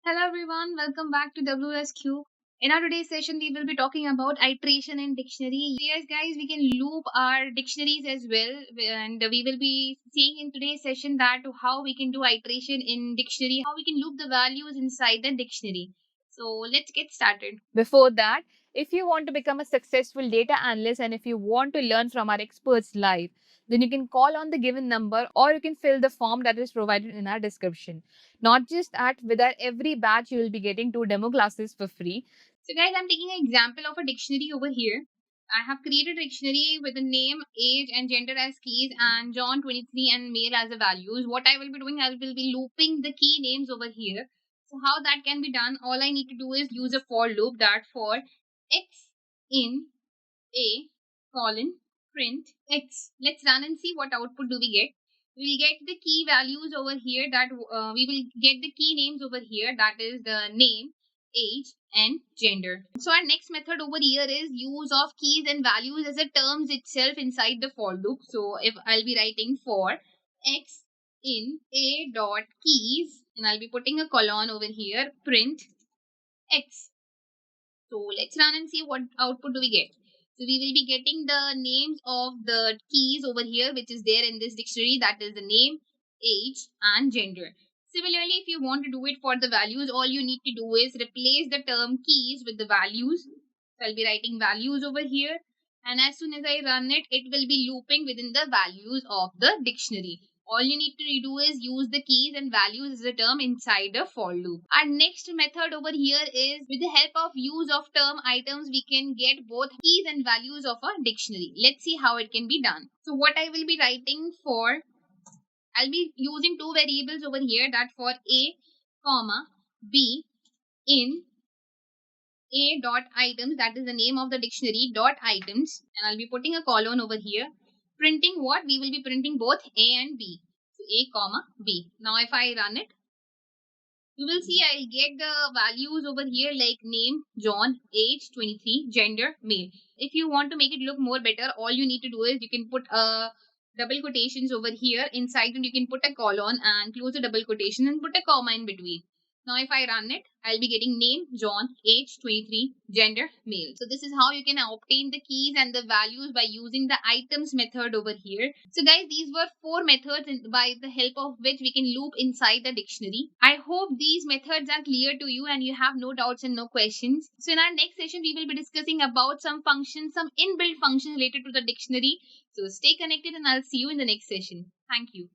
Hello everyone, welcome back to WsCube. In our today's session, we will be talking about iteration in dictionary. Yes, guys, we can loop our dictionaries as well, and we will be seeing in today's session that how we can do iteration in dictionary, how we can loop the values inside the dictionary. So let's get started. Before that, if you want to become a successful data analyst and if you want to learn from our experts live, then you can call on the given number or you can fill the form that is provided in our description. Not just that, with our every batch, you will be getting 2 demo classes for free. So, guys, I'm taking an example of a dictionary over here. I have created a dictionary with the name, age, and gender as keys, and John 23 and male as the values. What I will be doing, I will be looping the key names over here. So, how that can be done? All I need to do is use a for loop that for x in a colon print x. Let's run and see what output do we get. We will get the key values over here that we will get the key names over here, that is the name, age, and gender. So our next method over here is use of keys and values as a terms itself inside the for loop. So if I'll be writing for x in a dot keys, and I'll be putting a colon over here, print x. So let's run and see what output do we get. So we will be getting the names of the keys over here, which is there in this dictionary. That is the name, age, and gender. Similarly, if you want to do it for the values, all you need to do is replace the term keys with the values. So I'll be writing values over here. And as soon as I run it, it will be looping within the values of the dictionary. All you need to do is use the keys and values as a term inside the for loop. Our next method over here is with the help of use of term items, we can get both keys and values of a dictionary. Let's see how it can be done. So what I will be writing for, I'll be using two variables over here, that for a comma b in a dot items, that is the name of the dictionary, dot items, and I'll be putting a colon over here, printing what? We will be printing both a and b. So a comma b. Now if I run it, you will see I'll get the values over here like name John, age 23, gender male. If you want to make it look more better, all you need to do is you can put a double quotations over here inside, and you can put a colon and close the double quotation and put a comma in between. Now if I run it, I'll be getting name John, age 23, gender male. So this is how you can obtain the keys and the values by using the items method over here. So guys, these were 4 methods by the help of which we can loop inside the dictionary. I hope these methods are clear to you and you have no doubts and no questions. So in our next session, we will be discussing about some functions, some inbuilt functions related to the dictionary. So stay connected and I'll see you in the next session. Thank you.